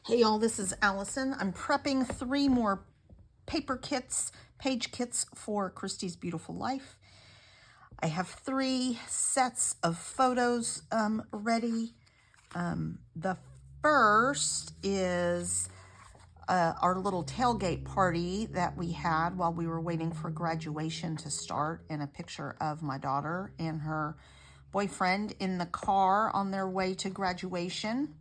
Hey y'all, this is Allison. I'm prepping 3 more page kits for Christy's Beautiful Life. I have 3 sets of photos ready. The first is our little tailgate party that we had while we were waiting for graduation to start, and a picture of my daughter and her boyfriend in the car on their way to graduation.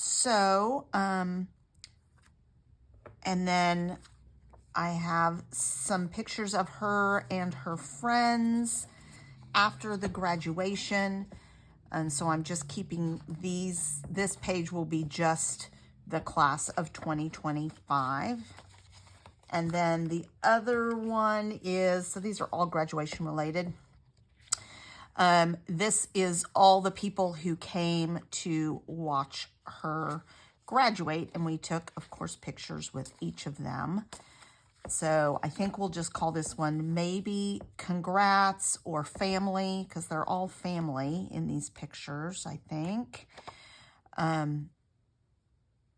So, and then I have some pictures of her and her friends after the graduation. And so I'm just keeping this page will be just the class of 2025. And then the other one is, so these are all graduation related. This is all the people who came to watch her graduate, and we took, of course, pictures with each of them. So I think we'll just call this one maybe congrats or family, because they're all family in these pictures, I think.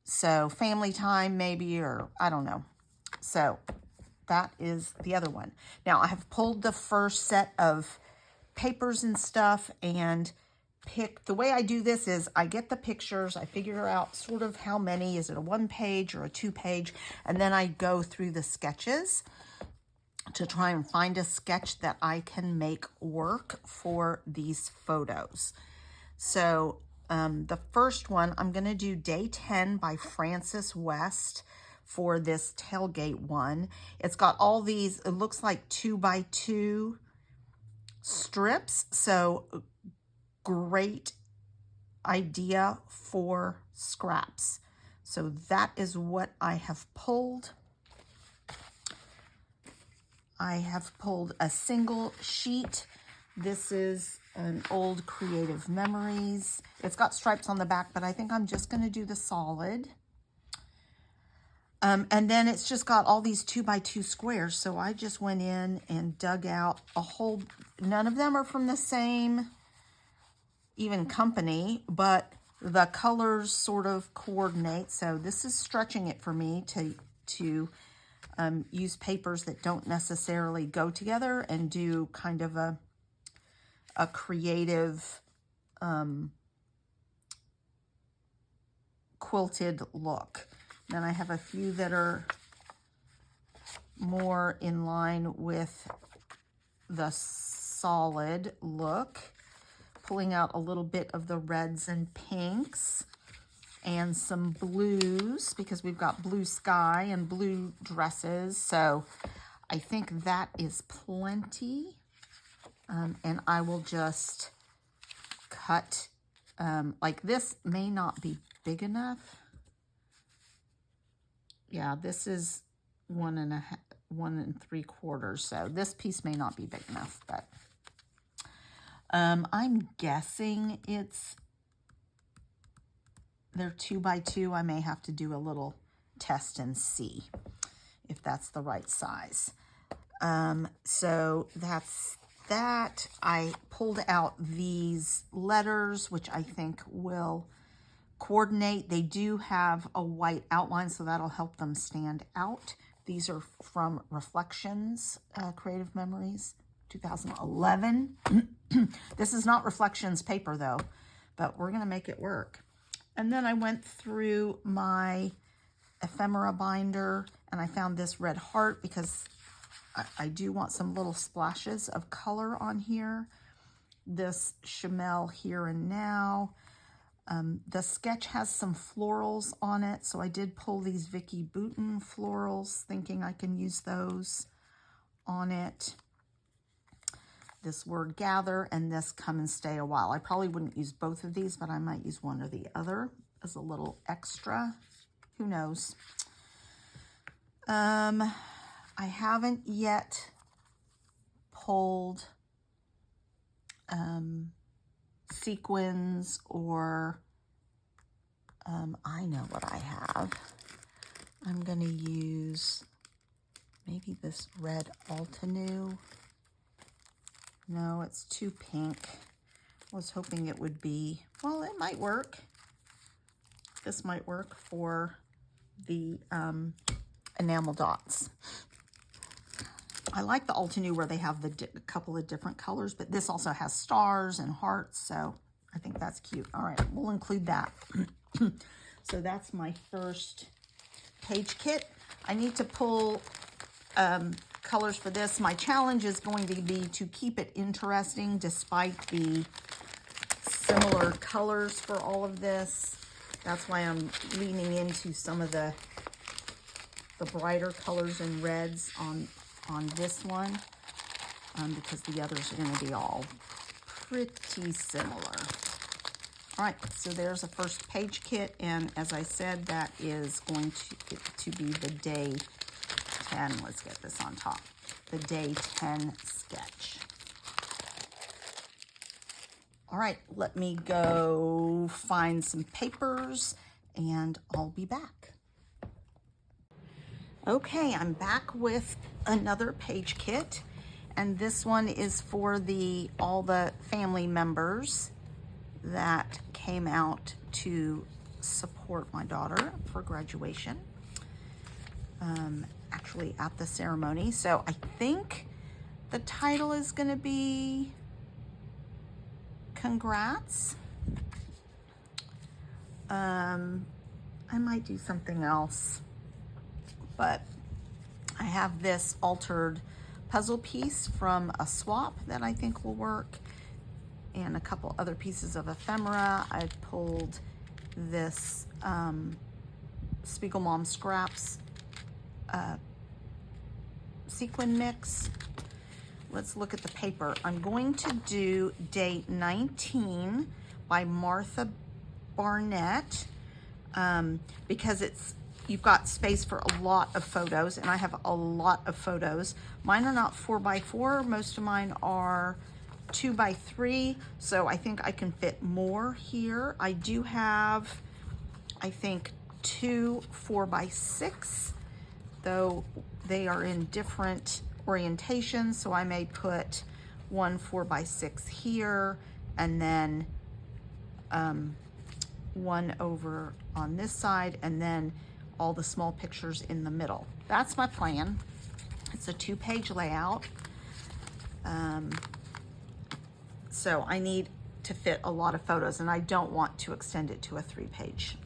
So family time maybe, or I don't know. So that is the other one. Now I have pulled the first set of papers and stuff and the way I do this is I get the pictures, I figure out sort of how many, is it a 1-page or a 2-page, and then I go through the sketches to try and find a sketch that I can make work for these photos. So the first one, I'm going to do Day 10 by Francis West for this tailgate one. It's got all these, it looks like 2x2 strips, so great idea for scraps. So that is what I have pulled. I have pulled a single sheet. This is an old Creative Memories. It's got stripes on the back, but I think I'm just going to do the solid. And then it's just got all these 2x2 squares. So I just went in and dug out a whole, none of them are from the same even company, but the colors sort of coordinate. So this is stretching it for me to use papers that don't necessarily go together and do kind of a creative quilted look. Then I have a few that are more in line with the solid look, pulling out a little bit of the reds and pinks and some blues, because we've got blue sky and blue dresses. So I think that is plenty. And I will just cut, like this may not be big enough. Yeah, this is 1 3/4. So this piece may not be big enough, but I'm guessing they're 2x2. I may have to do a little test and see if that's the right size. So that's that. I pulled out these letters, which I think will coordinate. They do have a white outline, so that'll help them stand out. These are from Reflections, Creative Memories, 2011. This is not Reflections paper though, but we're gonna make it work. And then I went through my ephemera binder and I found this red heart because I do want some little splashes of color on here. This Chamel Here and Now. The sketch has some florals on it, so I did pull these Vicky Bouton florals, thinking I can use those on it. This Word Gather and this Come and Stay a While. I probably wouldn't use both of these, but I might use one or the other as a little extra. Who knows? I haven't yet pulled sequins or I know what I have. I'm going to use maybe this red Altenew. No, it's too pink. I was hoping it would be, well, it might work. this might work for the enamel dots. I like the Altenew where they have a couple of different colors, but this also has stars and hearts, so I think that's cute. All right, we'll include that. So that's my first page kit. I need to pull colors for this. My challenge is going to be to keep it interesting despite the similar colors for all of this. That's why I'm leaning into some of the brighter colors and reds on this one, because the others are going to be all pretty similar. All right, so there's a first page kit, and as I said, that is going to be the day 10. Let's get this on top. The day 10 sketch. All right, let me go find some papers, and I'll be back. Okay, I'm back with another page kit, and this one is for all the family members that came out to support my daughter for graduation, actually at the ceremony. So I think the title is going to be Congrats. I might do something else, but I have this altered puzzle piece from a swap that I think will work, and a couple other pieces of ephemera. I pulled this Spiegel Mom Scraps sequin mix. Let's look at the paper. I'm going to do Day 19 by Martha Barnett, because you've got space for a lot of photos, and I have a lot of photos. Mine are not 4x4. Most of mine are 2x3, so I think I can fit more here. I do have, I think, 2 4x6, though they are in different orientations, so I may put 1 4x6 here, and then one over on this side, and then all the small pictures in the middle. That's my plan. It's a 2-page layout. So I need to fit a lot of photos, and I don't want to extend it to a 3-page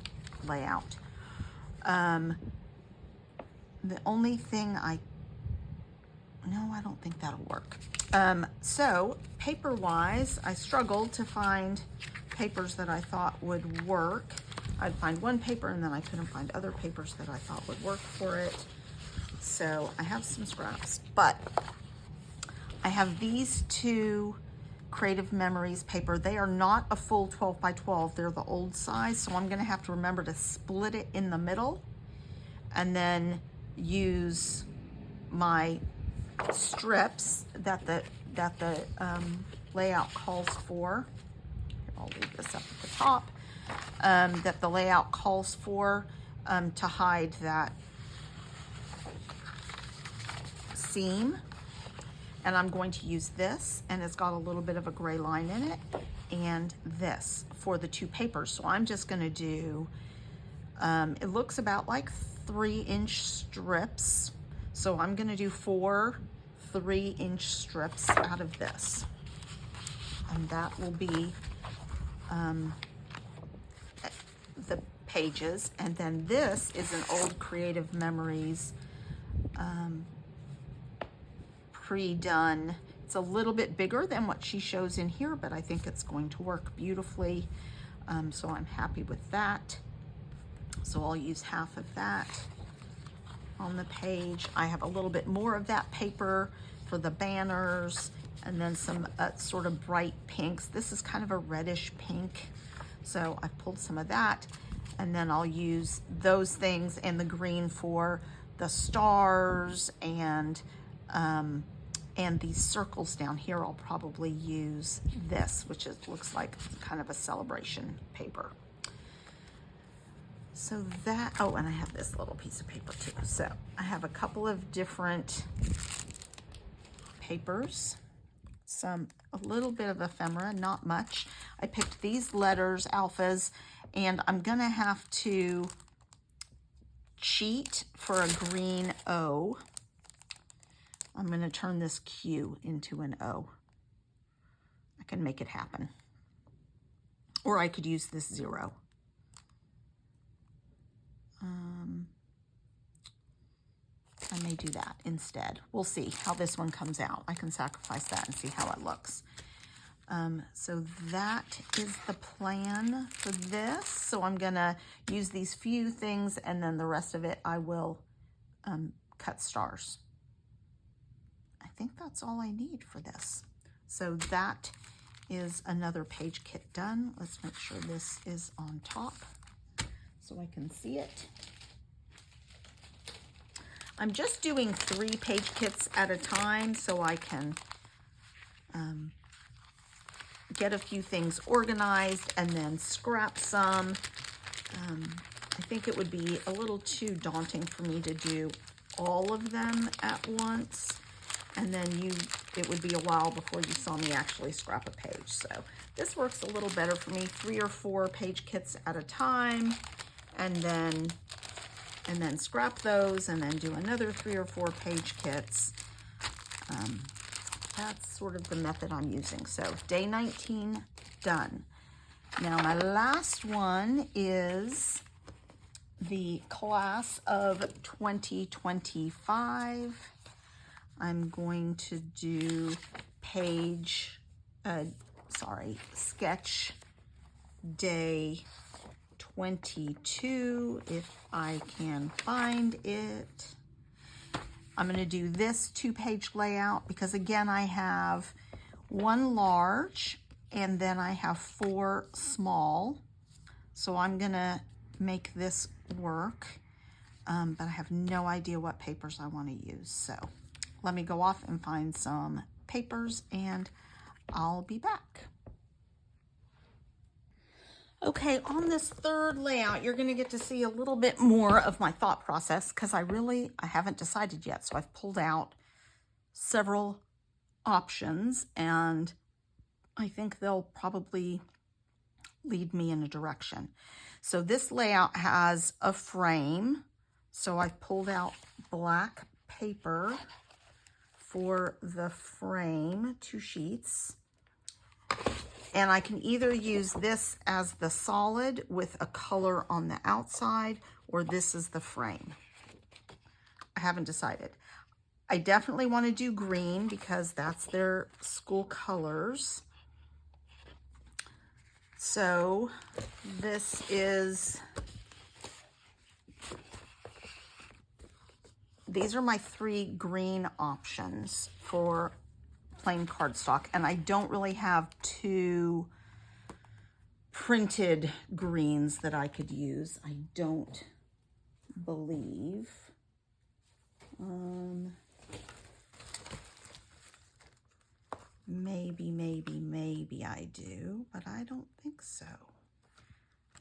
layout. The only thing I don't think that'll work. So paper-wise, I struggled to find papers that I thought would work. I'd find one paper, and then I couldn't find other papers that I thought would work for it. So I have some scraps, but I have these 2 Creative Memories paper. They are not a full 12x12. They're the old size, so I'm going to have to remember to split it in the middle and then use my strips that the layout calls for. I'll leave this up at the top. That the layout calls for to hide that seam. And I'm going to use this, and it's got a little bit of a gray line in it, and this for the 2 papers. So I'm just going to do, it looks about like 3-inch strips. So I'm going to do 4 3-inch strips out of this. And that will be the pages. And then this is an old Creative Memories pre-done. It's a little bit bigger than what she shows in here, but I think it's going to work beautifully. So I'm happy with that. So I'll use half of that on the page. I have a little bit more of that paper for the banners, and then some sort of bright pinks. This is kind of a reddish pink, so I pulled some of that, and then I'll use those things and the green for the stars, and these circles down here. I'll probably use this, which looks like kind of a celebration paper. So that, oh, and I have this little piece of paper too. So I have a couple of different papers, a little bit of ephemera, not much. I picked these letters, alphas, And I'm going to have to cheat for a green O. I'm going to turn this Q into an O. I can make it happen. Or I could use this 0. I may do that instead. We'll see how this one comes out. I can sacrifice that and see how it looks. So that is the plan for this. So I'm gonna use these few things, and then the rest of it I will cut stars. I think that's all I need for this. So that is another page kit done. Let's make sure this is on top so I can see it. I'm just doing 3 page kits at a time so I can get a few things organized and then scrap some. I think it would be a little too daunting for me to do all of them at once, and then it would be a while before you saw me actually scrap a page. So this works a little better for me, 3 or 4 page kits at a time, and then scrap those, and then do another 3 or 4 page kits. That's sort of the method I'm using. So day 19 done. Now my last one is the class of 2025. I'm going to do sketch day 22, if I can find it. I'm going to do this 2-page layout because, again, I have 1 large and then I have 4 small. So I'm going to make this work, but I have no idea what papers I want to use. So let me go off and find some papers and I'll be back. Okay, on this 3rd layout, you're going to get to see a little bit more of my thought process because I haven't decided yet. So I've pulled out several options and I think they'll probably lead me in a direction. So this layout has a frame. So I've pulled out black paper for the frame, 2 sheets. And I can either use this as the solid with a color on the outside, or this is the frame. I haven't decided. I definitely want to do green because that's their school colors. So these are my 3 green options for plain cardstock, and I don't really have 2 printed greens that I could use. I don't believe. Maybe I do, but I don't think so.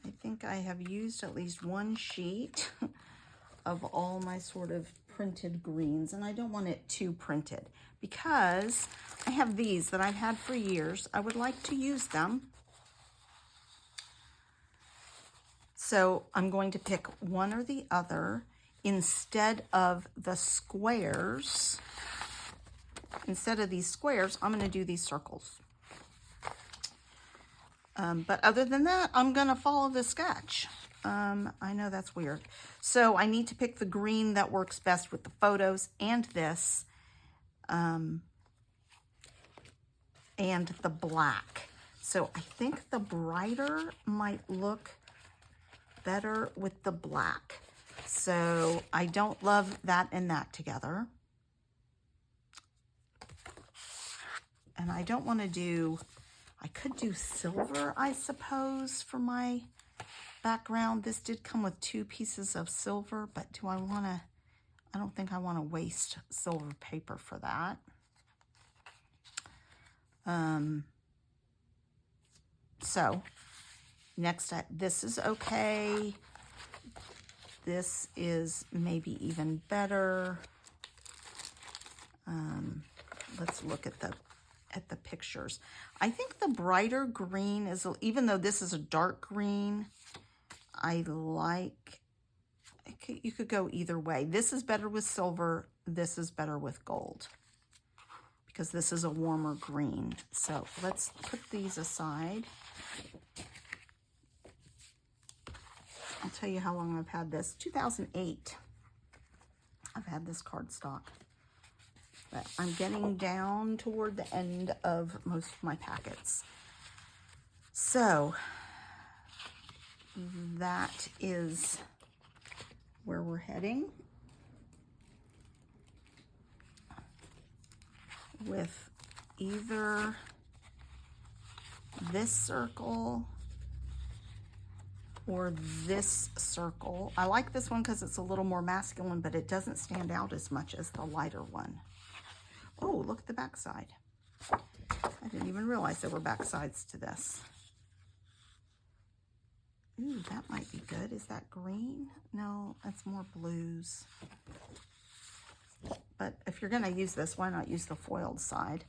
I think I have used at least 1 sheet of all my sort of printed greens, and I don't want it too printed because I have these that I've had for years. I would like to use them. So I'm going to pick one or the other. Instead of the squares, instead of these squares, I'm going to do these circles. But other than that, I'm going to follow the sketch. I know that's weird. So I need to pick the green that works best with the photos and this, and the black. So I think the brighter might look better with the black. So I don't love that and that together. And I don't want to do, I could do silver, I suppose, for my background. This did come with 2 pieces of silver, but do I want to, I don't think I want to waste silver paper for that. So next, this is okay. This is maybe even better. Let's look at the pictures. I think the brighter green is, even though this is a dark green, I like, you could go either way. This is better with silver. This is better with gold because this is a warmer green. So let's put these aside. I'll tell you how long I've had this. 2008. I've had this cardstock. But I'm getting down toward the end of most of my packets. So that is where we're heading with either this circle or this circle. I like this one because it's a little more masculine, but it doesn't stand out as much as the lighter one. Oh, look at the back side. I didn't even realize there were back sides to this. Ooh, that might be good. Is that green? No, that's more blues. But if you're gonna use this, why not use the foiled side?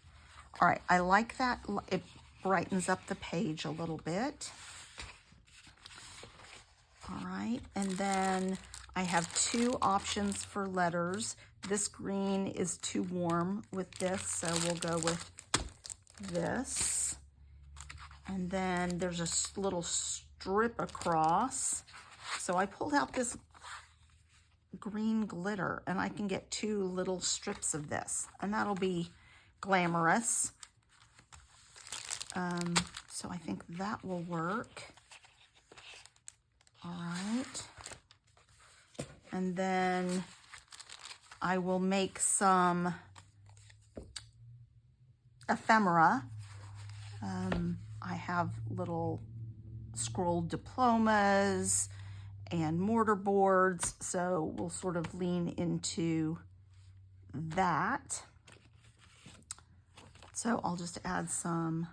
All right, I like that. It brightens up the page a little bit. All right, and then I have two options for letters. This green is too warm with this, so we'll go with this. And then there's a little strip across. So I pulled out this green glitter, and I can get two little strips of this, and that'll be glamorous. So I think that will work. All right. And then I will make some ephemera. I have little scrolled diplomas and mortar boards, so we'll sort of lean into that. So I'll just add some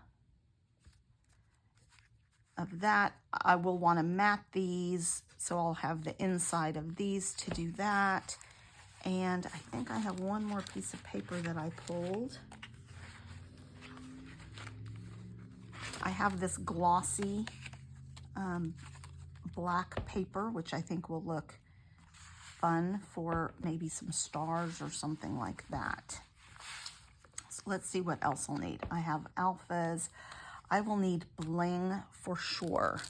of that. I will want to mat these, so I'll have the inside of these to do that. And I think I have one more piece of paper that I pulled. I have this glossy black paper, which I think will look fun for maybe some stars or something like that. So let's see what else I'll need. I have alphas. I will need bling for sure.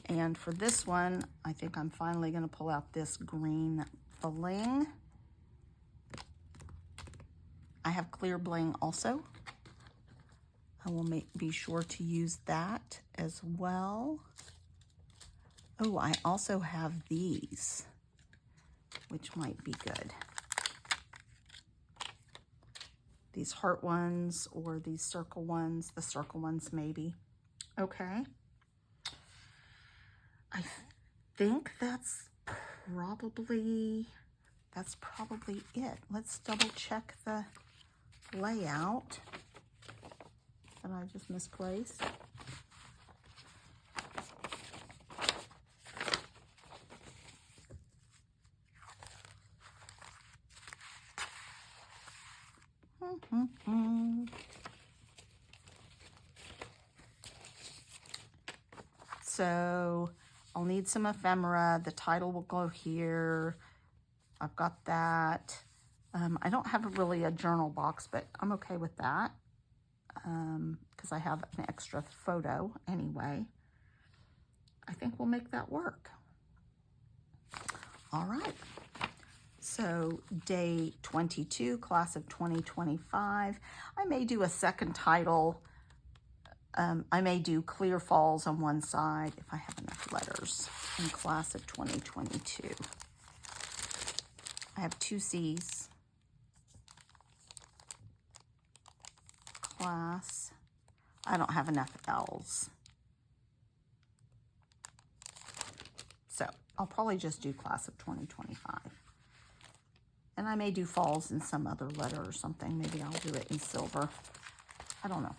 And for this one, I think I'm finally going to pull out this green bling. I have clear bling also. I will be sure to use that as well. Oh, I also have these, which might be good. These heart ones or these circle ones, the circle ones maybe. Okay. I think that's probably it. Let's double check the layout that I just misplaced. So I'll need some ephemera. The title will go here. I've got that. I don't have really a journal box, but I'm okay with that because I have an extra photo anyway. I think we'll make that work. All right. So day 22, class of 2025. I may do a second title. I may do Clear Falls on one side if I have enough letters in class of 2022. I have 2 C's. Class. I don't have enough L's. So I'll probably just do class of 2025. And I may do falls in some other letter or something. Maybe I'll do it in silver. I don't know.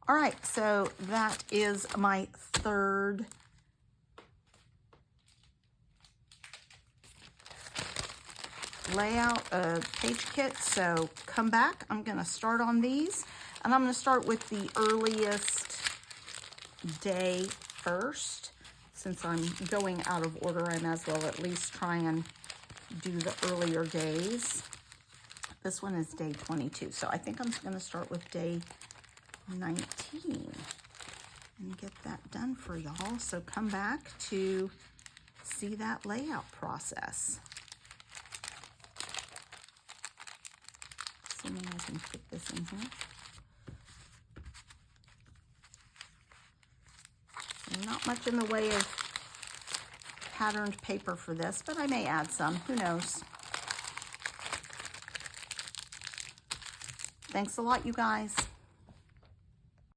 All right, so that is my third layout page kit. So come back. I'm going to start on these. And I'm going to start with the earliest day first. since I'm going out of order, I might as well at least try and do the earlier days. This one is day 22, so I think I'm going to start with day 19 and get that done for y'all. So come back to see that layout process. Assuming I can fit this in here. So not much in the way of patterned paper for this, but I may add some, who knows. Thanks a lot, you guys.